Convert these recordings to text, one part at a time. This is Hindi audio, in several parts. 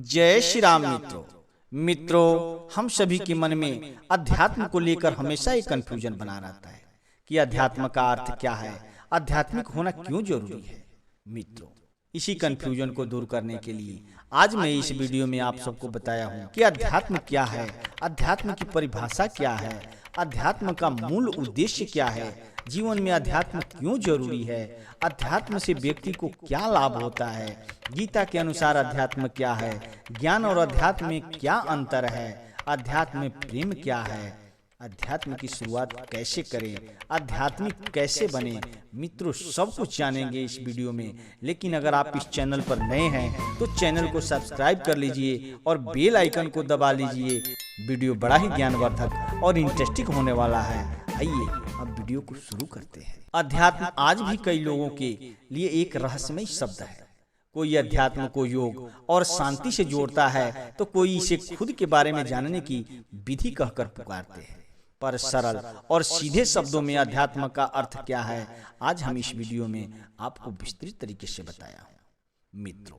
जय श्री राम मित्रों, हम सभी के मन में अध्यात्म को लेकर हमेशा एक कंफ्यूजन बना रहता है कि अध्यात्म का अर्थ क्या है, आध्यात्मिक होना क्यों जरूरी है। मित्रों, इसी कंफ्यूजन को दूर करने के लिए आज मैं इस वीडियो में आप सबको बताया हूँ कि अध्यात्म क्या है, अध्यात्म की परिभाषा क्या है, अध्यात्म का मूल उद्देश्य क्या है, जीवन में अध्यात्म क्यों जरूरी है, अध्यात्म से व्यक्ति को क्या लाभ होता है, गीता के अनुसार अध्यात्म क्या है, ज्ञान और अध्यात्म में क्या अंतर है, अध्यात्म में प्रेम क्या है, अध्यात्म की शुरुआत कैसे करें, आध्यात्मिक कैसे बने। मित्रों, सब कुछ जानेंगे इस वीडियो में। लेकिन अगर आप इस चैनल पर नए हैं तो चैनल को सब्सक्राइब कर लीजिए और बेल आइकन को दबा लीजिए। वीडियो बड़ा ही ज्ञानवर्धक और इंटरेस्टिंग होने वाला है। आइए अब वीडियो को शुरू करते हैं। अध्यात्म आज भी कई लोगों के लिए एक रहस्यमय शब्द है। कोई अध्यात्म को योग और शांति से जोड़ता है तो कोई इसे खुद के बारे में जानने की विधि कहकर पुकारते हैं। पर सरल और सीधे शब्दों में अध्यात्म का अर्थ क्या है, आज हम इस वीडियो में आपको विस्तृत तरीके से बताया हूँ। मित्रों,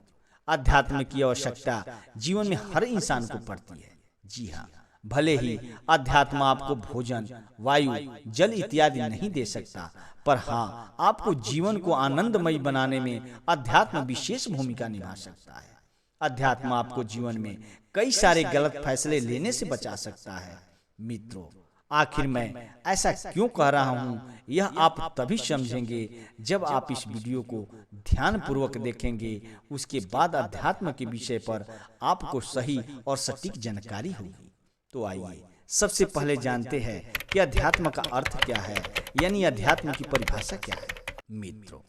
अध्यात्म की आवश्यकता जीवन में हर इंसान को पड़ती है। जी हाँ, भले ही अध्यात्म आपको भोजन, वायु, जल इत्यादि नहीं दे सकता, पर हाँ, आपको जीवन को आनंदमयी बनाने में अध्यात्म विशेष भूमिका निभा सकता है। अध्यात्म आपको जीवन में कई सारे गलत फैसले लेने से बचा सकता है। मित्रों, आखिर मैं ऐसा क्यों कह रहा हूँ, यह आप तभी समझेंगे जब आप इस वीडियो को ध्यान पूर्वक देखेंगे। उसके बाद अध्यात्म के विषय पर आपको सही और सटीक जानकारी होगी। तो आइए सबसे पहले जानते हैं कि अध्यात्म का अर्थ क्या है, यानी अध्यात्म की परिभाषा क्या है। मित्रों,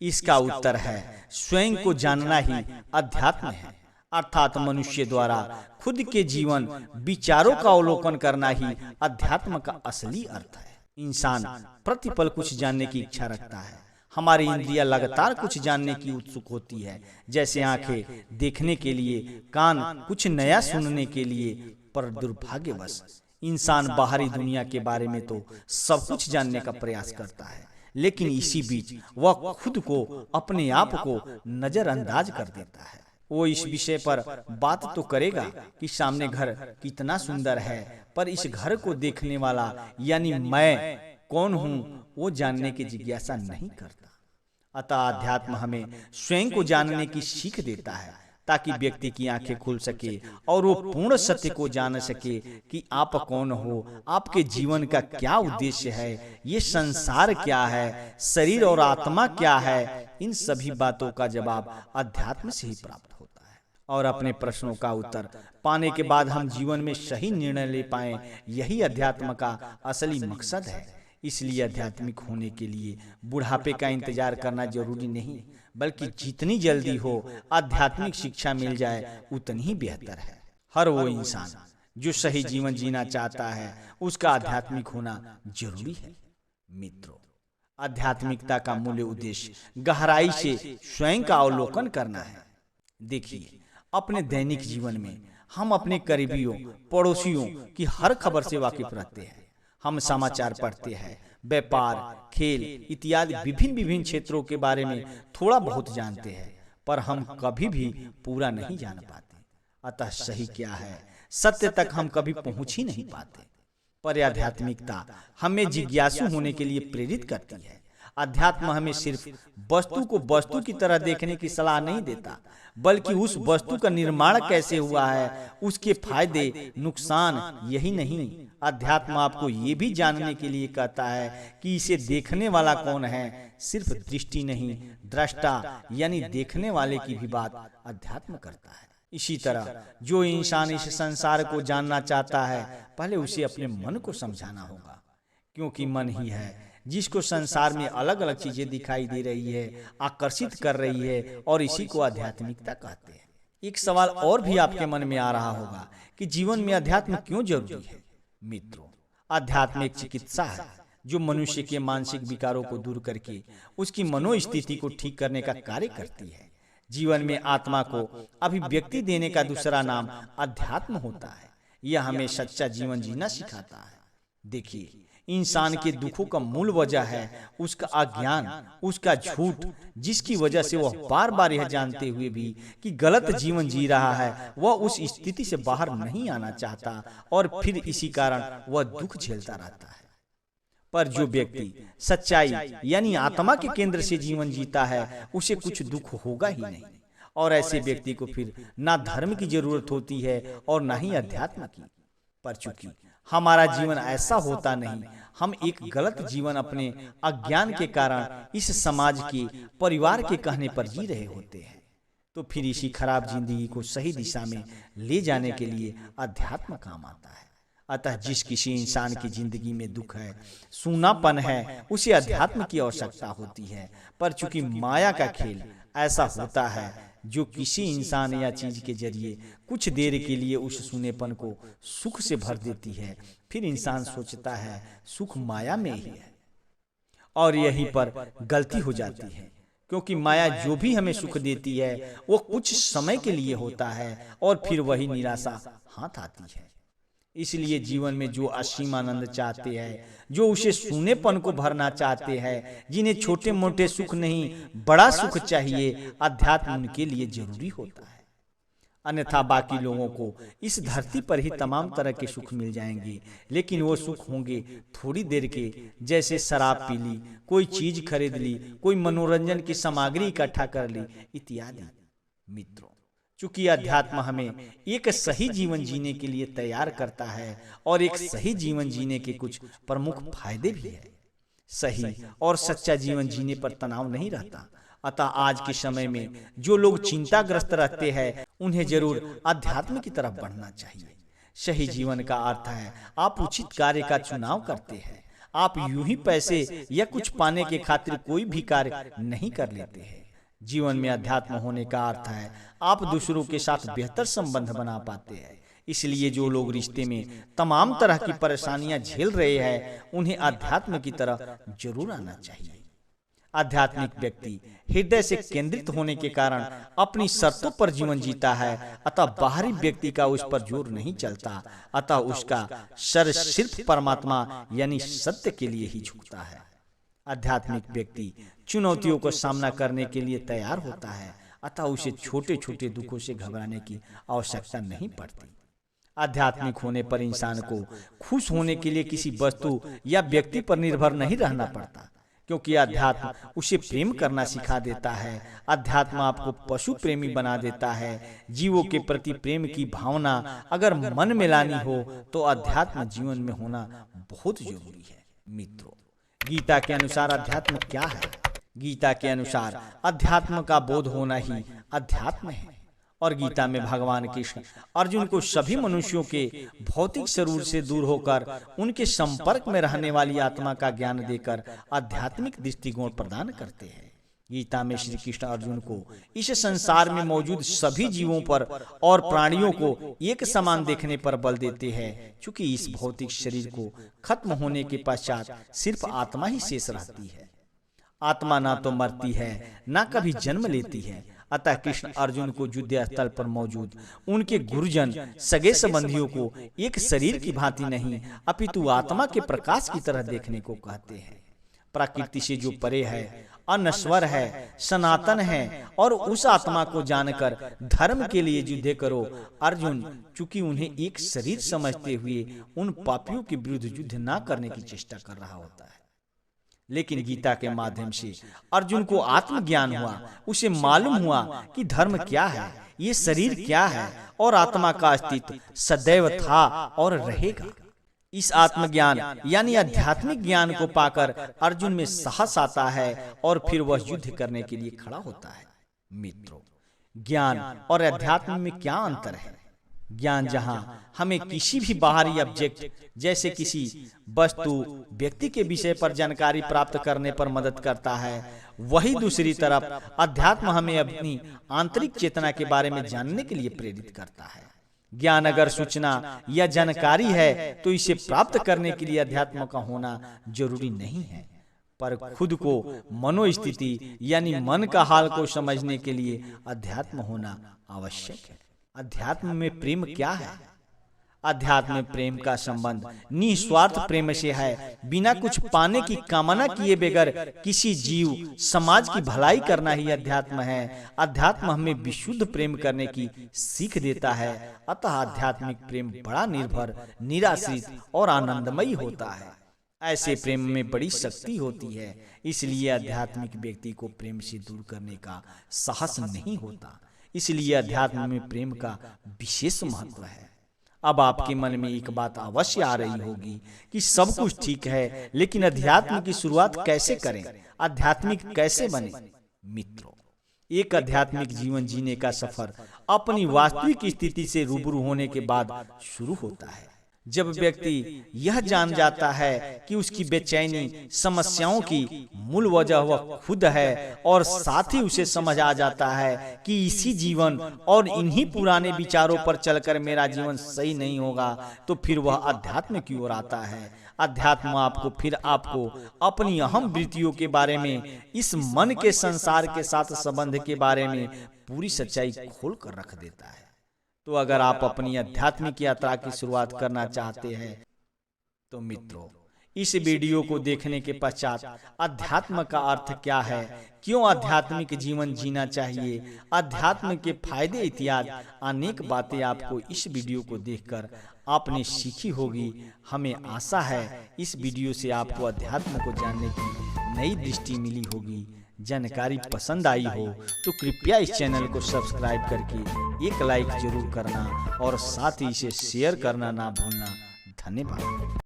इसका उत्तर है स्वयं को जानना ही अध्यात्म है, अर्थात मनुष्य द्वारा खुद के जीवन विचारों का अवलोकन करना ही अध्यात्म का असली अर्थ है। इंसान प्रतिपल कुछ जानने की इच्छा रखता है। हमारी इंद्रियां लगातार कुछ जानने की उत्सुक होती है, जैसे आंखें देखने के लिए, कान कुछ नया सुनने के लिए। पर दुर्भाग्यवश इंसान बाहरी दुनिया के बारे में तो सब कुछ जानने का प्रयास करता है, लेकिन इसी बीच वह खुद को, अपने आप को नजरअंदाज कर देता है। वो इस विषय पर बात तो करेगा कि सामने घर कितना सुंदर है, पर इस घर को देखने वाला यानी मैं कौन हूँ, वो जानने की जिज्ञासा नहीं करता। अतः अध्यात्म हमें स्वयं को जानने की सीख देता है, ताकि व्यक्ति की आंखें खुल सके और वो पूर्ण सत्य को जान सके कि आप कौन हो, आपके जीवन का क्या उद्देश्य है, ये संसार क्या है, शरीर और आत्मा क्या है। इन सभी बातों का जवाब अध्यात्म से ही प्राप्त होता है, और अपने प्रश्नों का उत्तर पाने के बाद हम जीवन में सही निर्णय ले पाएं, यही अध्यात्म का असली मकसद है। इसलिए आध्यात्मिक होने के लिए बुढ़ापे का इंतजार करना जरूरी नहीं, बल्कि जितनी जल्दी हो आध्यात्मिक शिक्षा मिल जाए उतनी ही बेहतर है। हर वो इंसान जो सही जीवन जीना चाहता है, उसका आध्यात्मिक होना जरूरी है। मित्रों, आध्यात्मिकता का मूल उद्देश्य गहराई से स्वयं का अवलोकन करना है। देखिए, अपने दैनिक जीवन में हम अपने करीबियों, पड़ोसियों की हर खबर से वाकिफ रहते हैं। हम समाचार पढ़ते हैं, व्यापार, खेल इत्यादि विभिन्न क्षेत्रों के बारे में थोड़ा बहुत जानते हैं, पर हम कभी भी पूरा नहीं जान पाते। अतः सही क्या है, सत्य तक हम कभी पहुंच ही नहीं पाते। पर आध्यात्मिकता हमें जिज्ञासु होने के लिए प्रेरित करती है। अध्यात्म हमें सिर्फ वस्तु को वस्तु की तरह देखने की सलाह नहीं देता, बल्कि उस वस्तु का निर्माण कैसे हुआ है, उसके फायदे नुकसान, यही नहीं, अध्यात्म आपको ये भी जानने के लिए कहता है कि इसे देखने वाला कौन है। सिर्फ दृष्टि नहीं, दृष्टा यानी देखने वाले की भी बात अध्यात्म करता है। इसी तरह जो इंसान इस संसार को जानना चाहता है, पहले उसे अपने मन को समझाना होगा, क्योंकि मन ही है जिसको संसार में अलग अलग चीजें दिखाई दे रही है, आकर्षित कर रही है, और इसी को आध्यात्मिकता कहते हैं। एक सवाल और भी आपके मन में आ रहा होगा कि जीवन में अध्यात्म क्यों जरूरी है। मित्रों, अध्यात्म एक चिकित्सा है जो मनुष्य के मानसिक विकारों को दूर करके उसकी मनोस्थिति को ठीक करने का कार्य करती है। जीवन में आत्मा को अभिव्यक्ति देने का दूसरा नाम अध्यात्म होता है। यह हमें सच्चा जीवन जीना सिखाता है। देखिए, इंसान के दुखों का मूल वजह है उसका अज्ञान, उसका झूठ, जिसकी वजह से वह बार बार यह जानते हुए भी कि गलत जीवन जी रहा है, वह उस स्थिति से बाहर नहीं आना चाहता और फिर इसी कारण वह दुख झेलता रहता है। पर जो व्यक्ति सच्चाई यानी आत्मा के केंद्र से जीवन जीता है, उसे कुछ दुख होगा ही नहीं, और ऐसे व्यक्ति को फिर ना धर्म की जरूरत होती है और ना ही अध्यात्म की। पर चूंकि हमारा जीवन ऐसा होता नहीं, हम एक गलत जीवन अपने अज्ञान के कारण इस समाज के, परिवार के कहने पर जी रहे होते हैं, तो फिर इसी खराब जिंदगी को सही दिशा में ले जाने के लिए अध्यात्म काम आता है। अतः जिस किसी इंसान की जिंदगी में दुख है, सूनापन है, उसे अध्यात्म की आवश्यकता होती है। पर चूंकि माया का खेल ऐसा होता है जो किसी इंसान या चीज के जरिए कुछ देर के लिए उस सूनेपन को सुख से भर देती है, फिर इंसान सोचता है सुख माया में ही है, और यहीं पर गलती हो जाती है। क्योंकि माया जो भी हमें सुख देती है वो कुछ समय के लिए होता है और फिर वही निराशा हाथ आती है। इसलिए जीवन में जो असीम आनंद चाहते हैं, जो उसे सूनेपन को भरना चाहते हैं, जिन्हें छोटे मोटे सुख नहीं बड़ा सुख चाहिए, अध्यात्म उनके लिए जरूरी होता है। अन्यथा बाकी लोगों को इस धरती पर ही तमाम तरह के सुख मिल जाएंगे, लेकिन वो सुख होंगे थोड़ी देर के, जैसे शराब पी ली, कोई चीज खरीद ली, कोई मनोरंजन की सामग्री इकट्ठा कर ली इत्यादि। मित्रों, चूंकि अध्यात्म हमें एक सही जीवन जीने के लिए तैयार करता है और एक सही जीवन जीने के कुछ प्रमुख फायदे भी है। सही और सच्चा जीवन जीने पर तनाव नहीं रहता। अतः आज के समय में जो लोग चिंताग्रस्त रहते हैं, उन्हें जरूर अध्यात्म की तरफ बढ़ना चाहिए। सही जीवन का अर्थ है आप उचित कार्य का चुनाव करते हैं। आप यूं ही पैसे या कुछ पाने के खातिर कोई भी कार्य नहीं कर लेते हैं। जीवन में अध्यात्म होने का अर्थ है आप दूसरों के साथ बेहतर संबंध बना पाते हैं। इसलिए जो लोग रिश्ते में तमाम तरह की परेशानियां झेल रहे हैं, उन्हें अध्यात्म की तरह जरूर आना चाहिए। आध्यात्मिक व्यक्ति हृदय से केंद्रित होने के कारण अपनी शर्तों पर जीवन जीता है, अतः बाहरी व्यक्ति का उस पर जोर नहीं चलता। अतः उसका सर सिर्फ परमात्मा यानी सत्य के लिए ही झुकता है। आध्यात्मिक व्यक्ति चुनौतियों का सामना करने के लिए तैयार होता है, अतः उसे छोटे छोटे दुखों से घबराने की आवश्यकता नहीं पड़ती। आध्यात्मिक होने पर इंसान को खुश होने के लिए किसी वस्तु या व्यक्ति पर निर्भर नहीं रहना पड़ता, क्योंकि अध्यात्म उसे प्रेम करना सिखा देता है। अध्यात्म आपको पशु प्रेमी बना देता है। जीवों के प्रति प्रेम की भावना अगर मन में लानी हो तो अध्यात्म जीवन में होना बहुत जरूरी है। मित्रों, गीता के अनुसार अध्यात्म क्या है? गीता के अनुसार अध्यात्म का बोध होना ही अध्यात्म है। और गीता में भगवान कृष्ण अर्जुन को सभी मनुष्यों के भौतिक शरीर से दूर होकर उनके संपर्क में रहने वाली आत्मा का ज्ञान देकर आध्यात्मिक दृष्टिकोण प्रदान करते हैं। गीता में श्री कृष्ण अर्जुन को इस संसार में मौजूद सभी जीवों पर और प्राणियों को एक समान देखने पर बल देते हैं, क्योंकि इस भौतिक शरीर को खत्म होने के पश्चात सिर्फ आत्मा ही शेष रहती है। आत्मा ना तो मरती है ना कभी जन्म लेती है। अतः कृष्ण अर्जुन को युद्ध स्थल पर मौजूद उनके गुरुजन सगे संबंधियों को एक शरीर की भांति नहीं अपितु आत्मा के प्रकाश की तरह देखने को कहते हैं। प्रकृति से जो परे है, अनश्वर है, सनातन है, और उस आत्मा को जानकर धर्म के लिए युद्ध करो। अर्जुन चूंकि उन्हें एक शरीर समझते हुए उन पापियों के विरुद्ध युद्ध न करने की चेष्टा कर रहा होता है, लेकिन गीता के माध्यम से अर्जुन को आत्मज्ञान हुआ। उसे मालूम हुआ कि धर्म क्या है, ये शरीर क्या है, और आत्मा का अस्तित्व सदैव था और रहेगा। इस आत्मज्ञान यानी आध्यात्मिक ज्ञान को पाकर अर्जुन में साहस आता है और फिर वह युद्ध करने के लिए खड़ा होता है। मित्रों, ज्ञान और अध्यात्म में क्या अंतर है? ज्ञान जहां हमें किसी भी बाहरी ऑब्जेक्ट जैसे किसी वस्तु, व्यक्ति के विषय पर जानकारी प्राप्त करने पर मदद करता है, वही दूसरी तरफ अध्यात्म हमें अपनी आंतरिक चेतना के बारे में जानने के लिए प्रेरित करता है। ज्ञान अगर सूचना या जानकारी है तो इसे प्राप्त करने के लिए अध्यात्म का होना जरूरी नहीं है, पर खुद को मनोस्थिति यानी मन का हाल को समझने के लिए अध्यात्म होना आवश्यक है। अध्यात्म में प्रेम क्या है? अध्यात्म में प्रेम का संबंध निस्वार्थ प्रेम से है। बिना कुछ पाने की कामना किए बगैर किसी जीव समाज की भलाई करना ही अध्यात्म है। अध्यात्म हमें विशुद्ध प्रेम करने की सीख देता है। अतः आध्यात्मिक प्रेम बड़ा निर्भर, निराश्रित और आनंदमयी होता है। ऐसे प्रेम में बड़ी शक्ति होती है। इसलिए आध्यात्मिक व्यक्ति को प्रेम से दूर करने का साहस नहीं होता। इसलिए अध्यात्म में प्रेम का विशेष महत्व है। अब आपके मन में एक बात अवश्य आ रही होगी कि सब कुछ ठीक है, लेकिन अध्यात्म की शुरुआत कैसे करें, आध्यात्मिक कैसे बने। मित्रों, एक आध्यात्मिक जीवन जीने का सफर अपनी वास्तविक स्थिति से रूबरू होने के बाद शुरू होता है। जब व्यक्ति यह जान जाता है कि उसकी बेचैनी, समस्याओं की मूल वजह वह खुद है, और साथ ही उसे समझ आ जाता है कि इसी जीवन और इन्हीं पुराने विचारों पर चलकर मेरा जीवन सही नहीं होगा, तो फिर वह अध्यात्म की ओर आता है। अध्यात्म आपको अपनी अहम वृत्तियों के बारे में, इस मन के संसार के साथ संबंध के बारे में पूरी सच्चाई खोल कर रख देता है। तो अगर आप अपनी आध्यात्मिक यात्रा की शुरुआत करना चाहते हैं तो मित्रों, इस वीडियो को देखने के पश्चात अध्यात्म का अर्थ क्या है, क्यों आध्यात्मिक जीवन जीना चाहिए, अध्यात्म के फायदे इत्यादि अनेक बातें आपको इस वीडियो को देखकर आपने सीखी होगी। हमें आशा है इस वीडियो से आपको अध्यात्म को जानने की नई दृष्टि मिली होगी। जानकारी पसंद आई हो तो कृपया इस चैनल को सब्सक्राइब करके एक लाइक जरूर करना और साथ ही इसे शेयर करना ना भूलना। धन्यवाद।